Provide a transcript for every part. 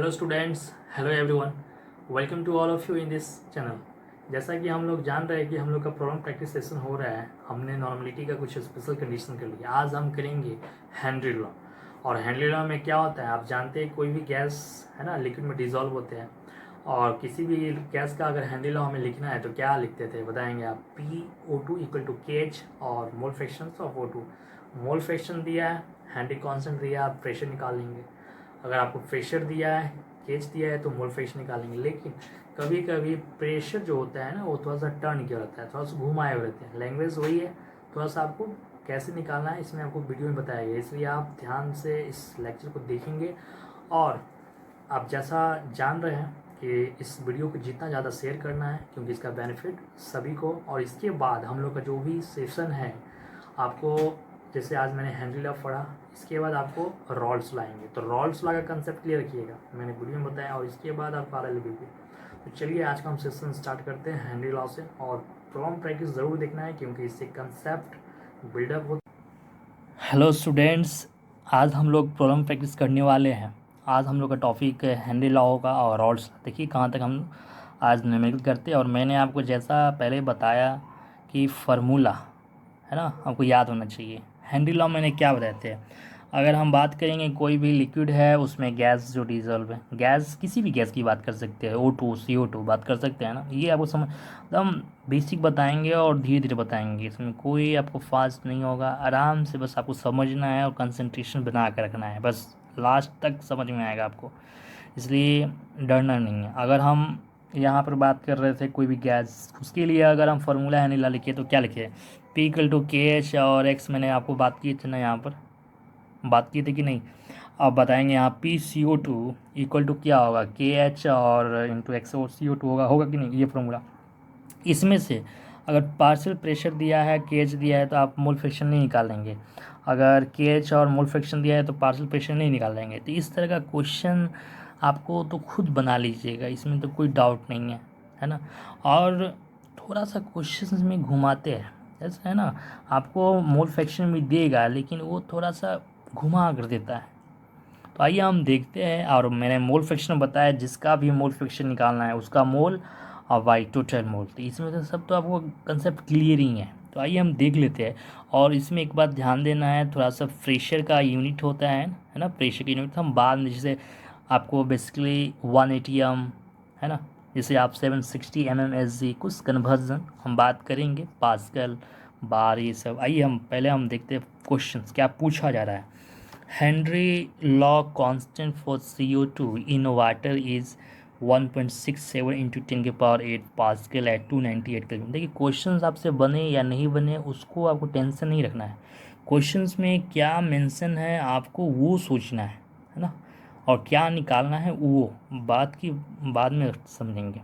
Hello students, hello everyone, welcome to all of you in this channel. जैसा कि हम लोग जान रहे हैं कि हम लोग का प्रॉब्लम प्रैक्टिस सेशन हो रहा है, हमने नॉर्मलिटी का कुछ स्पेशल कंडीशन कर लिया। आज हम करेंगे हेनरी लॉ। और हेनरी लॉ में क्या होता है आप जानते हैं, कोई भी गैस है ना लिक्विड में डिजॉल्व होते हैं, और किसी भी गैस का अगर हेनरी लॉ हमें लिखना है तो क्या लिखते थे बताएंगे आप। PO2 इक्वल टू KH और mole fraction of O2। Mole fraction दिया है, हेनरी कांस्टेंट दिया है, आप प्रेशर निकालेंगे। अगर आपको प्रेशर दिया है, केज दिया है तो मोल फ्रैक्शन निकालेंगे। लेकिन कभी कभी प्रेशर जो होता है ना वो थोड़ा सा टर्न किया रहता है, थोड़ा सा घुमाए हुए रहते हैं। लैंग्वेज वही है, थोड़ा सा आपको कैसे निकालना है इसमें आपको वीडियो में बताया गया, इसलिए आप ध्यान से इस लेक्चर को देखेंगे। और आप जैसा जान रहे हैं कि इस वीडियो को जितना ज़्यादा शेयर करना है, क्योंकि इसका बेनिफिट सभी को। और इसके बाद हम लोग का जो भी सेशन है आपको, जैसे आज मैंने हेनरी लॉ पढ़ा, इसके बाद आपको रॉल्स लाएंगे, तो रॉल्स लॉ का कंसेप्ट क्लियर रखिएगा, मैंने वीडियो में बताया। और इसके बाद आपको RLBP। तो चलिए आज का हम सेशन स्टार्ट करते हैं हेनरी लॉ से। और प्रॉब्लम प्रैक्टिस ज़रूर देखना है क्योंकि इससे कंसेप्ट बिल्डअप हो। हेलो स्टूडेंट्स, आज हम लोग प्रॉब्लम प्रैक्टिस करने वाले हैं। आज हम लोग का टॉपिक हेनरी लॉ होगा और रॉल्स। देखिए कहाँ तक हम आज न्यूमेरिकल करते हैं। और मैंने आपको जैसा पहले बताया कि फार्मूला है ना आपको याद होना चाहिए। हेनरी लॉ मैंने क्या बताए थे, अगर हम बात करेंगे कोई भी लिक्विड है उसमें गैस जो डिजॉल्व है, गैस किसी भी गैस की बात कर सकते हैं, O2 CO2 बात कर सकते हैं ना। ये आपको समझ एकदम बेसिक बताएंगे और धीरे धीरे बताएंगे, इसमें कोई आपको फास्ट नहीं होगा। आराम से बस आपको समझना है और कंसंट्रेशन बना कर रखना है, बस लास्ट तक समझ में आएगा आपको, इसलिए डरना नहीं है। अगर हम यहाँ पर बात कर रहे थे कोई भी गैस, उसके लिए अगर हम फार्मूला हेनरी लॉ लिखे तो क्या लिखे, P = KH और X। मैंने आपको बात की थी ना, यहाँ पर बात की थी कि नहीं। अब बताएंगे यहाँ PCO2 इक्वल टू क्या होगा, KH और इंटू X और CO2 होगा कि नहीं, ये फार्मूला। इसमें से अगर पार्शियल प्रेशर दिया है, KH दिया है, तो आप मोल फ्रैक्शन नहीं निकालेंगे। अगर KH और मोल फ्रैक्शन दिया है तो पार्शियल प्रेशर नहीं निकालेंगे। तो इस तरह का क्वेश्चन आपको तो खुद बना लीजिएगा, इसमें तो कोई डाउट नहीं है ना। और थोड़ा सा क्वेश्चन में घुमाते हैं, जैसे है ना, आपको मोल फ्रैक्शन भी देगा लेकिन वो थोड़ा सा घुमा कर देता है। तो आइए हम देखते हैं। और मैंने मोल फ्रैक्शन बताया, जिसका भी मोल फ्रैक्शन निकालना है उसका मोल और बाई टोटल मोल। तो इसमें से सब तो आपको कंसेप्ट क्लियर ही है। तो आइए हम देख लेते हैं। और इसमें एक बात ध्यान देना है, थोड़ा सा प्रेशर का यूनिट होता है ना, प्रेशर का यूनिट हम बाद में, जैसे आपको बेसिकली 180 है ना, जैसे आप 760 mmSg कुछ कन्वर्जन हम बात करेंगे, पास्कल बार ये सब। आइए हम पहले हम देखते हैं क्वेश्चन क्या पूछा जा रहा है। Henry law constant for CO2 in water is 1.67 into 10⁸ pascal at 298 kelvin. देखिए क्वेश्चंस आपसे बने या नहीं बने उसको आपको टेंशन नहीं रखना है, क्वेश्चंस में क्या मेंशन है आपको वो सोचना है ना, और क्या निकालना है वो बात की बाद में समझेंगे।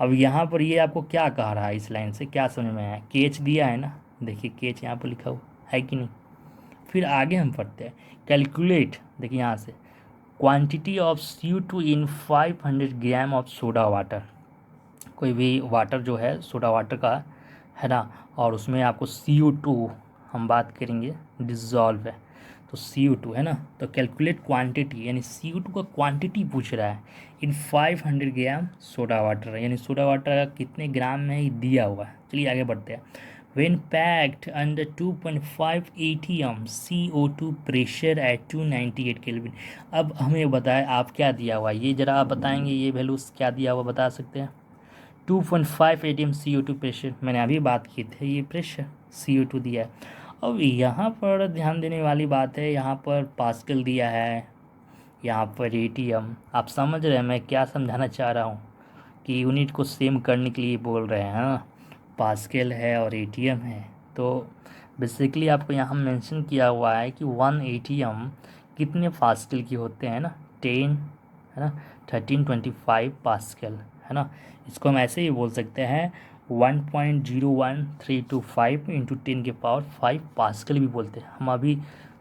अब यहाँ पर ये आपको क्या कह रहा है, इस लाइन से क्या समझ में आया, KH दिया है ना, देखिए KH यहाँ पर लिखा हुआ है कि नहीं। फिर आगे हम पढ़ते हैं कैलकुलेट, देखिए यहाँ से quantity of CO2 in 500 gram of soda water. कोई भी वाटर जो है सोडा वाटर का है ना, और उसमें आपको CO2 हम बात करेंगे डिज़ोल्व है, तो CO2 है ना। तो कैलकुलेट क्वांटिटी यानी CO2 का क्वांटिटी पूछ रहा है इन 500 ग्राम सोडा वाटर, यानी सोडा वाटर कितने ग्राम में ही दिया हुआ है। चलिए आगे बढ़ते हैं। When packed under 2.5 atm CO2 pressure at 298 kelvin. अब हमें बताएं आप क्या दिया हुआ है, ये जरा आप बताएंगे, ये वैल्यूज क्या दिया हुआ बता सकते हैं। 2.5 atm CO2 प्रेशर, मैंने अभी बात की थी, ये प्रेशर CO2 दिया है। अब यहाँ पर ध्यान देने वाली बात है, यहाँ पर पास्कल दिया है, यहाँ पर ATM। आप समझ रहे हैं मैं क्या समझाना चाह रहा हूँ, कि यूनिट को सेम करने के लिए बोल रहे हैं ना, पास्कल है और ATM है। तो बेसिकली आपको यहाँ मेंशन किया हुआ है कि 1 ATM कितने पास्कल की होते हैं ना, 10 है ना, 1325 पास्कल है ना। इसको हम ऐसे ही बोल सकते हैं 1.01325 इंटू 10⁵ पास्कल भी बोलते हैं हम अभी।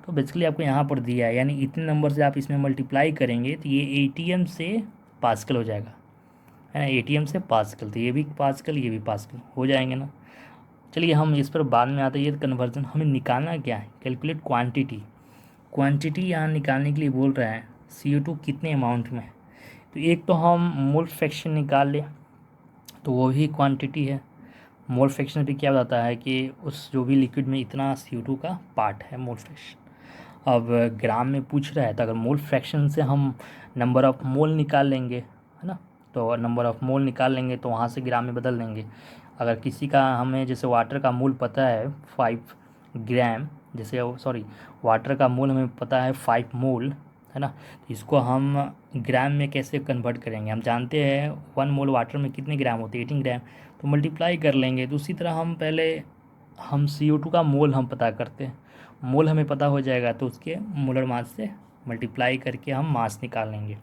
तो बेसिकली आपको यहाँ पर दिया है, यानी इतने नंबर से आप इसमें मल्टीप्लाई करेंगे तो ये ATM से पास्कल हो जाएगा है ना, ATM से पास्कल, तो ये भी पास्कल ये भी पास्कल हो जाएंगे ना। चलिए हम इस पर बाद में आते हैं। ये कन्वर्जन हमें निकालना क्या है, कैलकुलेट क्वांटिटी। क्वांटिटी यहाँ निकालने के लिए बोल रहा है CO2 कितने अमाउंट में, तो एक तो हम मोल फ्रैक्शन निकाल लें, तो वो भी क्वांटिटी है। मोल फ्रैक्शन भी क्या बताता है कि उस जो भी लिक्विड में इतना CO2 का पार्ट है, मोल फ्रैक्शन। अब ग्राम में पूछ रहा है, तो अगर मोल फ्रैक्शन से हम नंबर ऑफ़ मोल निकाल लेंगे, है ना, तो नंबर ऑफ़ मोल निकाल लेंगे तो वहाँ से ग्राम में बदल देंगे। अगर किसी का हमें जैसे वाटर का मोल पता है 5 ग्राम, जैसे सॉरी वाटर का मोल हमें पता है 5 मोल, है ना, तो इसको हम ग्राम में कैसे कन्वर्ट करेंगे? हम जानते हैं 1 मोल वाटर में कितने ग्राम होते हैं, 18 ग्राम, तो मल्टीप्लाई कर लेंगे। तो उसी तरह हम पहले CO2 का मोल हम पता करते हैं, मोल हमें पता हो जाएगा तो उसके मोलर मास से मल्टीप्लाई करके हम मास निकाल लेंगे।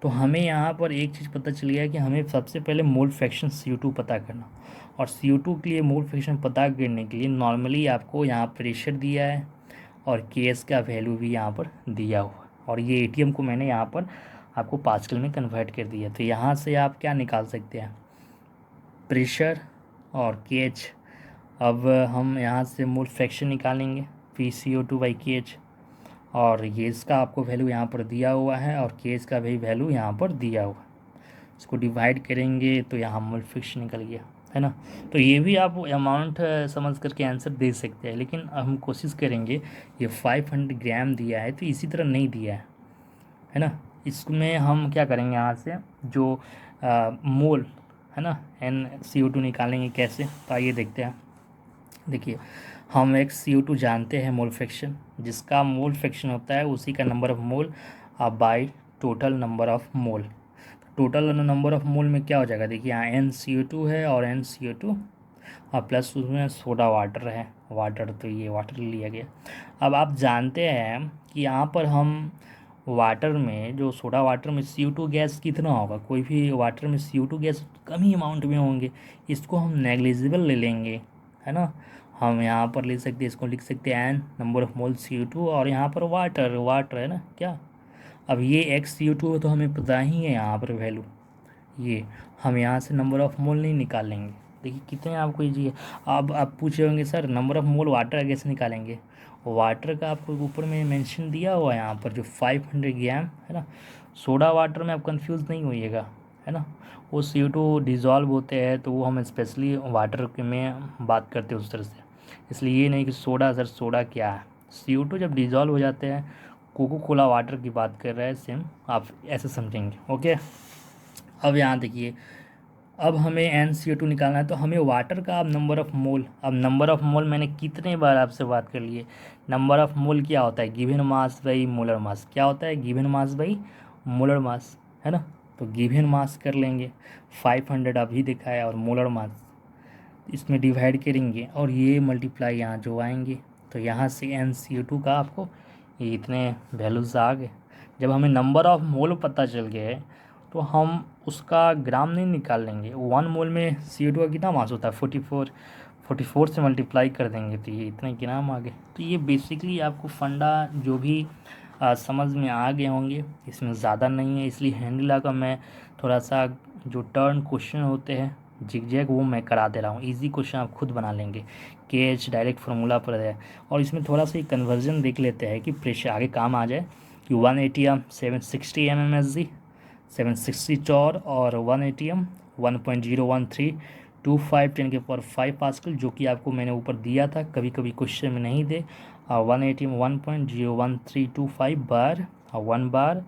तो हमें यहाँ पर एक चीज़ पता चल गया कि हमें सबसे पहले मोल फ्रैक्शन CO2 पता करना, और CO2 के लिए मोल फ्रैक्शन पता करने के लिए नॉर्मली आपको यहाँ प्रेशर दिया है और Ks का वैल्यू भी यहाँ पर दिया हुआ, और ये ATM को मैंने यहाँ पर आपको पास्कल में कन्वर्ट कर दिया। तो यहाँ से आप क्या निकाल सकते हैं? प्रेशर और KH। अब हम यहाँ से मोल फ्रैक्शन निकालेंगे PCO2/KH, और ये इसका आपको वैल्यू यहाँ पर दिया हुआ है और KH का भी वैल्यू यहाँ पर दिया हुआ है। इसको डिवाइड करेंगे तो यहाँ मोल फ्रैक्शन निकल गया, है ना। तो ये भी आप अमाउंट समझ करके आंसर दे सकते हैं, लेकिन हम कोशिश करेंगे, ये 500 ग्राम दिया है तो इसी तरह नहीं दिया है ना। इसमें हम क्या करेंगे, यहाँ से जो मोल है ना NCO2 निकालेंगे कैसे, तो आइए देखते हैं। देखिए, हम एक CO2 जानते हैं मोल फ्रैक्शन, जिसका मोल फ्रैक्शन होता है उसी का number of mole by total number of mole. Total number of mole में क्या हो जाएगा? देखिए यहाँ NCO2 है और NCO2 और प्लस उसमें सोडा वाटर है, वाटर, तो ये वाटर लिया गया। अब आप जानते हैं कि यहाँ पर हम वाटर में, जो सोडा वाटर में CO2 गैस कितना होगा? कोई भी वाटर में CO2 गैस कम ही अमाउंट में होंगे, इसको हम नेग्लिजिबल ले लेंगे, है ना। हम यहाँ पर ले सकते हैं, इसको लिख सकते हैं N number of mole CO2, और यहाँ पर वाटर है ना क्या। अब ये XCO2 है तो हमें पता ही है यहाँ पर वैल्यू, ये हम यहाँ से नंबर ऑफ़ मोल नहीं निकाल लेंगे। देखिए कितने आपको ईजी है। अब आप पूछे होंगे sir number of mole water का कैसे निकालेंगे? वाटर का आपको ऊपर में मेंशन दिया हुआ है यहाँ पर, जो 500 ग्राम है ना। सोडा वाटर में आप कंफ्यूज नहीं होइएगा, है ना। वो CO2 डिज़ोल्व होते हैं, तो वो हम स्पेशली वाटर के में बात करते हैं उस तरह से, इसलिए ये नहीं कि सोडा, सर सोडा क्या है। CO2 जब डिज़ोल्व हो जाते हैं, कोको कोला वाटर की बात कर रहे हैं, सेम आप ऐसे समझेंगे, ओके। अब यहाँ देखिए, अब हमें NCO2 निकालना है, तो हमें वाटर का अब नंबर ऑफ़ मोल, अब नंबर ऑफ़ मोल मैंने कितने बार आपसे बात कर लिए। नंबर ऑफ़ मोल क्या होता है? Given mass by molar mass. क्या होता है? Given mass by molar mass, है ना। तो गिवन मास कर लेंगे, 500 अभी दिखा है, और मोलर मास इसमें डिवाइड करेंगे, और ये मल्टीप्लाई यहाँ जो आएंगे, तो यहाँ से NCO2 का आपको ये इतने वैल्यूज़ आ गए। जब हमें नंबर ऑफ़ मोल पता चल गए, तो हम उसका ग्राम नहीं निकाल लेंगे। 1 मोल में CO2 का कितना मास होता है? 44 से मल्टीप्लाई कर देंगे तो ये इतने ग्राम आ गए। तो ये बेसिकली आपको फंडा जो भी समझ में आ गए होंगे, इसमें ज़्यादा नहीं है, इसलिए हैंडला का मैं थोड़ा सा जो टर्न क्वेश्चन होते हैं जिग वो मैं करा दे रहा हूँ। इजी क्वेश्चन आप खुद बना लेंगे, KH डायरेक्ट फार्मूला पर है। और इसमें थोड़ा सा कन्वर्जन देख लेते हैं कि प्रेशर आगे काम आ जाए, कि 1 ATM 760 mmHg, 760 टॉर, और 1 ATM 1.01325 10⁵ पास्कल, जो कि आपको मैंने ऊपर दिया था, कभी कभी क्वेश्चन में नहीं दे। 1 ATM 1.01325 बार, 1 बार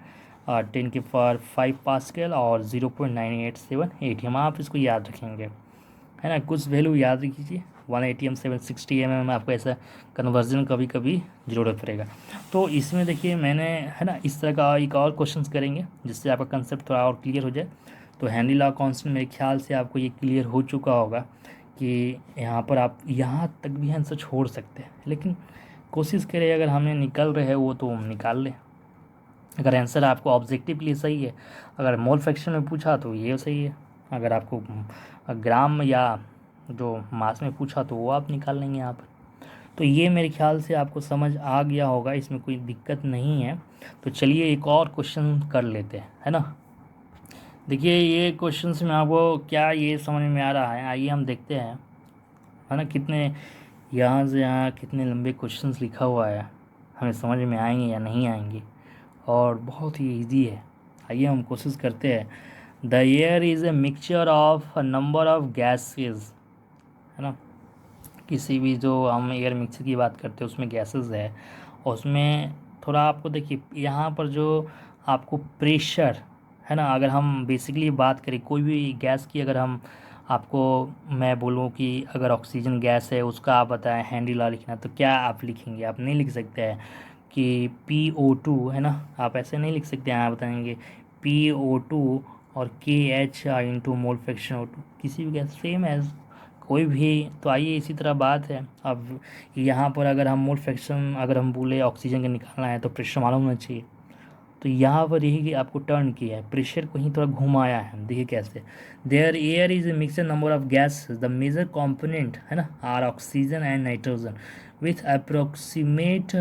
10⁵ पास्कल, और 0.987 ATM। आप इसको याद रखेंगे, है ना, कुछ वैल्यू याद रखिए। 1 ATM 760 mm आपको ऐसा कन्वर्जन कभी कभी ज़रूरत पड़ेगा। तो इसमें देखिए मैंने, है ना, इस तरह का एक और क्वेश्चंस करेंगे जिससे आपका कंसेप्ट थोड़ा और क्लियर हो जाए। तो हेनरी लॉ कांस्टेंट मेरे ख्याल से आपको ये क्लियर हो चुका होगा कि यहाँ पर आप यहाँ तक भी आंसर छोड़ सकते हैं, लेकिन कोशिश करें अगर हमें निकल रहे हैं वो तो हम निकाल लें। अगर आंसर आपको ऑब्जेक्टिवली सही है, अगर मोल फ्रैक्शन में पूछा तो ये सही है, अगर आपको ग्राम या जो मास में पूछा तो वो आप निकाल लेंगे यहाँ पर। तो ये मेरे ख्याल से आपको समझ आ गया होगा, इसमें कोई दिक्कत नहीं है। तो चलिए एक और क्वेश्चन कर लेते हैं, है ना। देखिए ये क्वेश्चन में आपको क्या ये समझ में आ रहा है, आइए हम देखते हैं, है ना, कितने यहाँ से यहाँ कितने लंबे क्वेश्चंस लिखा हुआ है, हमें समझ में आएंगे या नहीं आएंगे, और बहुत ही ईजी है। आइए हम कोशिश करते हैं। The air is a mixture of a number of gases, है ना। किसी भी जो हम एयर मिक्सर की बात करते हैं उसमें गैसेस है, उसमें थोड़ा आपको देखिए यहाँ पर जो आपको प्रेशर है ना, अगर हम बेसिकली बात करें कोई भी गैस की, अगर हम आपको मैं बोलूँ कि अगर ऑक्सीजन गैस है उसका आप बताएं हेनरी लॉ लिखना, तो क्या आप लिखेंगे? आप नहीं लिख सकते हैं कि PO2, है ना, आप ऐसे नहीं लिख सकते हैं। आप बताएंगे PO2 और KH into mole fraction O2, किसी भी गैस सेम एज कोई भी। तो आइए इसी तरह बात है। अब यहाँ पर अगर हम मोल फ्रैक्शन अगर हम बोले ऑक्सीजन का निकालना है तो प्रेशर मालूम होना चाहिए। तो यहाँ पर यही कि आपको टर्न किया है, प्रेशर को ही थोड़ा घुमाया है। देखिए कैसे, there air is a mixer number of gas, the major component है ना are oxygen and nitrogen with approximate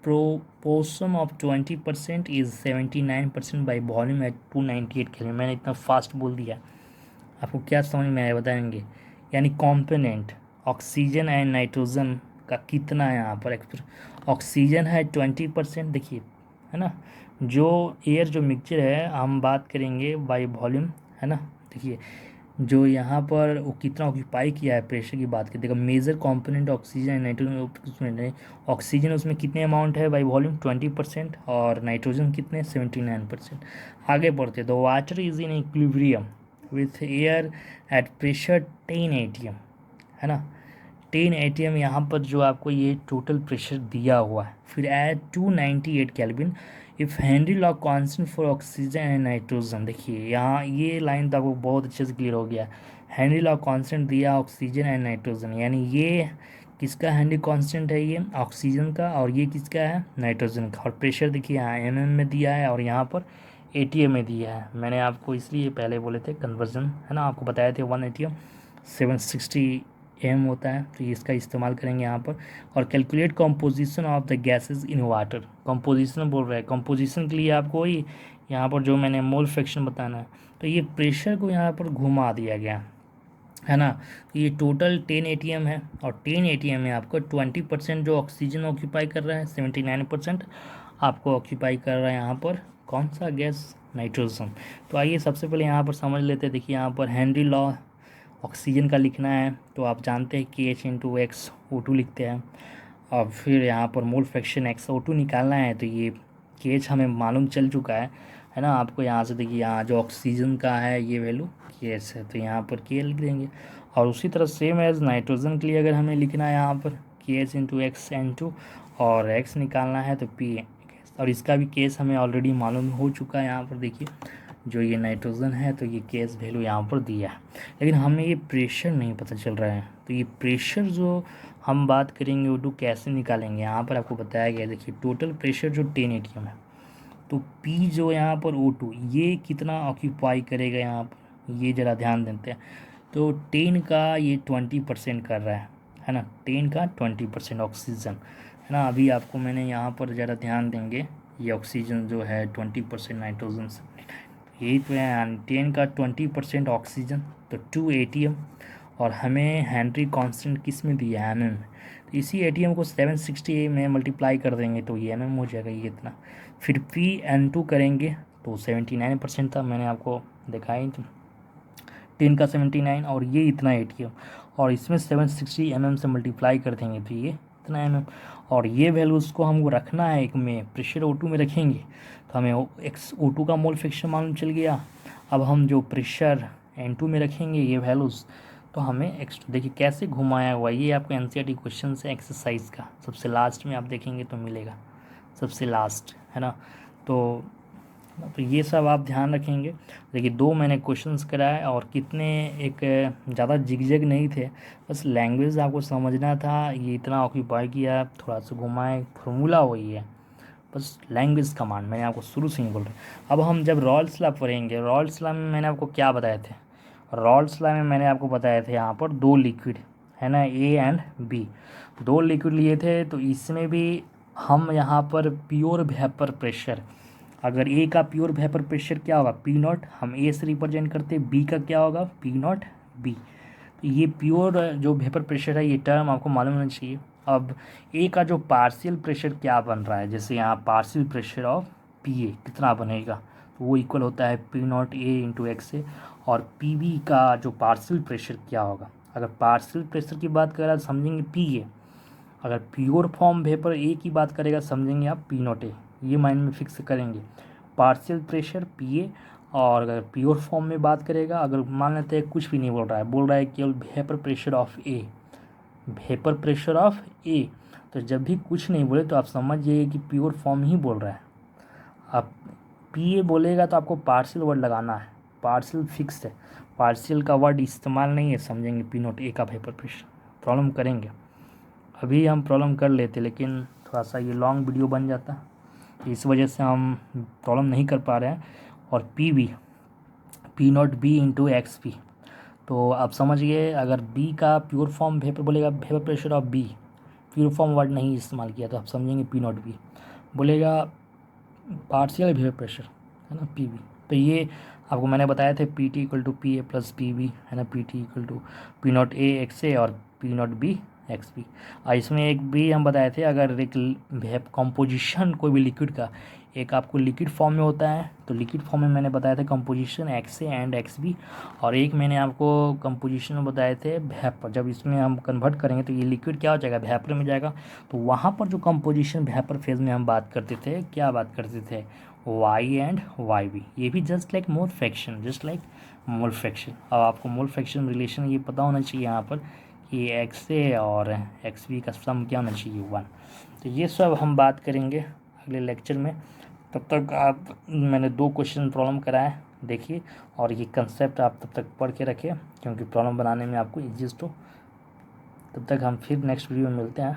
proportion of 20% is 79% by volume at 298 kelvin. मैंने इतना फास्ट बोल दिया, आपको क्या समझ में आया बताएंगे? यानी कॉम्पोनेंट ऑक्सीजन एंड नाइट्रोजन का कितना है यहाँ पर। ऑक्सीजन है 20%, देखिए, है ना। जो एयर जो मिक्सचर है हम बात करेंगे बाई वॉल्यूम, है ना। देखिए जो यहाँ पर वो कितना ऑक्यूपाई किया है, प्रेशर की बात करें, देखो major component oxygen and nitrogen. Oxygen उसमें कितने अमाउंट है बाई वॉल्यूम 20%, और नाइट्रोजन कितने 79%। आगे बढ़ते the water is in equilibrium with air at pressure 10 atm, है ना। 10 atm यहाँ पर जो आपको ये टोटल प्रेशर दिया हुआ है। फिर at 298 kelvin if Henry law constant for oxygen and nitrogen. देखिए यहाँ ये लाइन तो आपको बहुत अच्छे से क्लियर हो गया। हेनरी लॉ कांस्टेंट दिया ऑक्सीजन एंड नाइट्रोजन, यानी ये किसका हेनरी कांस्टेंट है? ये ऑक्सीजन का, और ये किसका है? नाइट्रोजन का। और प्रेशर देखिए यहाँ में दिया है और यहाँ पर ATM में दिया है। मैंने आपको इसलिए पहले बोले थे कन्वर्जन, है ना, आपको बताए थे 1 ATM 760 AM होता है, तो इसका इस्तेमाल करेंगे यहाँ पर। और calculate composition of the gases in water, composition बोल रहा है, कंपोजिशन के लिए आपको वही यहाँ पर जो मैंने मोल फ्रैक्शन बताना है। तो ये प्रेशर को यहाँ पर घुमा दिया गया, है ना। तो ये टोटल 10 ATM है, और 10 ATM में आपको 20% जो ऑक्सीजन ऑक्यूपाई कर रहा है, 79% आपको ऑक्यूपाई कर रहा है यहाँ पर कौन सा गैस? नाइट्रोजन। तो आइए सबसे पहले यहाँ पर समझ लेते हैं। देखिए यहाँ पर हेनरी लॉ ऑक्सीजन का लिखना है तो आप जानते हैं KH इंटू XO2 लिखते हैं। और फिर यहाँ पर मोल फ्रैक्शन XO2 निकालना है, तो ये KH हमें मालूम चल चुका है ना। आपको यहाँ से देखिए यहाँ जो ऑक्सीजन का है ये वैल्यू KH है, तो यहाँ पर K लिख देंगे। और उसी तरह सेम एज नाइट्रोजन के लिए अगर हमें लिखना है यहाँ पर KH इंटू XN2 और X निकालना है तो P, और इसका भी केस हमें ऑलरेडी मालूम हो चुका है। यहाँ पर देखिए जो ये नाइट्रोजन है तो ये केस वैल्यू यहाँ पर दिया है, लेकिन हमें ये प्रेशर नहीं पता चल रहा है। तो ये प्रेशर जो हम बात करेंगे O2 कैसे निकालेंगे, यहाँ पर आपको बताया गया। देखिए टोटल प्रेशर जो 10 ATM है, तो P जो यहाँ पर O2 ये कितना ऑक्यूपाई करेगा यहाँ पर, ये ज़रा ध्यान देते हैं। तो 10 का ये 20% कर रहा है ना, 10 का 20% ऑक्सीजन, है ना। अभी आपको मैंने यहाँ पर ज़रा ध्यान देंगे, ये ऑक्सीजन जो है 20%, नाइट्रोजन 79, यही तो है। 10 का 20% ऑक्सीजन तो 2 ATM, और हमें हेनरी कांस्टेंट किस में दिया है? MM। तो इसी ATM को 760 में मल्टीप्लाई कर देंगे तो ये MM हो जाएगा, ये इतना। फिर PN2 करेंगे तो 79% था, मैंने आपको दिखाई तो 10 का 79, और ये इतना ATM, और इसमें 760 mm से मल्टीप्लाई कर देंगे तो ये इतना MM। और ये वैल्यूज़ को हमको रखना है एक में, प्रेशर O2 में रखेंगे तो हमें XO2 का मोल फ्रैक्शन मालूम चल गया। अब हम जो प्रेशर N2 में रखेंगे ये वैल्यूज़, तो हमें X2 देखिए कैसे घुमाया हुआ। ये आपको NCERT क्वेश्चन है एक्सरसाइज का, सबसे लास्ट में आप देखेंगे तो मिलेगा, सबसे लास्ट, है ना। तो ये सब आप ध्यान रखेंगे। देखिए 2 मैंने क्वेश्चंस कराए, और कितने एक ज़्यादा जिगजैग नहीं थे, बस लैंग्वेज आपको समझना था। ये इतना ऑक्यूपाई किया, थोड़ा सा घुमाए, फार्मूला वही है, बस लैंग्वेज कमांड मैंने आपको शुरू से ही बोल रहा। अब हम जब रॉल्स लॉ पढ़ेंगे, रॉल्स लॉ में मैंने आपको क्या बताए थे? रॉल्स लॉ में मैंने आपको बताए थे यहाँ पर 2 लिक्विड, है ना, A एंड B, 2 लिक्विड लिए थे। तो इसमें भी हम यहाँ पर प्योर वेपर प्रेशर, अगर A का प्योर वेपर प्रेशर क्या होगा P0, हम A से रिप्रेजेंट करते हैं, B का क्या होगा P0 B। तो ये प्योर जो वेपर प्रेशर है ये टर्म आपको मालूम होना चाहिए। अब A का जो पार्शियल प्रेशर क्या बन रहा है, जैसे यहाँ पार्शियल प्रेशर ऑफ PA कितना बनेगा, तो वो इक्वल होता है P naught A into X A. और पी बी का जो पार्शियल प्रेशर क्या होगा, अगर पार्शियल प्रेशर की बात करें समझेंगे पी ए, अगर प्योर फॉर्म वेपर ए की बात करेगा समझेंगे आप पी नॉट ए। ये माइंड में फिक्स करेंगे, पार्शियल प्रेशर पी ए। और अगर प्योर फॉर्म में बात करेगा, अगर मान लेते हैं कुछ भी नहीं बोल रहा है केवल vapour pressure of A, vapour pressure of A, तो जब भी कुछ नहीं बोले तो आप समझ जाइए कि प्योर फॉर्म ही बोल रहा है। अब पी ए बोलेगा तो आपको पार्शियल वर्ड लगाना है, पार्शियल फिक्स है, पार्शियल का वर्ड इस्तेमाल नहीं है, समझेंगे पी नॉट ए का वेपर प्रेशर। प्रॉब्लम करेंगे, अभी हम प्रॉब्लम कर लेते लेकिन थोड़ा सा ये लॉन्ग वीडियो बन जाता, इस वजह से हम प्रॉब्लम नहीं कर पा रहे हैं। और P B, P not B into X P, तो आप समझ गए, अगर बी का प्योर फॉर्म वेपर बोलेगा vapour pressure of B, pure form word नहीं इस्तेमाल किया तो आप समझेंगे पी नॉट बी। बोलेगा पार्शियल वेपर प्रेशर है ना पी बी, तो ये आपको मैंने बताया था P T equal to P A plus P B है ना, P T equal to P naught A X A और P not B X B. और इसमें एक भी हम बताए थे, अगर एक कंपोजिशन कोई भी लिक्विड का, एक आपको लिक्विड फॉर्म में होता है तो लिक्विड फॉर्म में मैंने बताया था composition X A and X B, और एक मैंने आपको कंपोजिशन में बताए थे वेपर। जब इसमें हम कन्वर्ट करेंगे तो ये लिक्विड क्या हो जाएगा, वेपर में जाएगा। तो वहाँ पर जो कंपोजिशन वेपर फेज में हम बात करते थे, क्या बात करते थे, वाई एंड वाई बी, ये भी just like mole fraction, just like mole fraction. अब आपको मोल फ्रैक्शन रिलेशन ये पता होना चाहिए यहाँ पर कि एक्स ए और एक्स बी का सम क्या होना चाहिए 1। तो ये सब हम बात करेंगे अगले लेक्चर में। तब तक आप, मैंने 2 क्वेश्चन प्रॉब्लम कराए देखिए, और ये कंसेप्ट आप तब तक पढ़ के रखें क्योंकि प्रॉब्लम बनाने में आपको ईजीएस्ट हो। तब तक हम फिर नेक्स्ट वीडियो में मिलते हैं।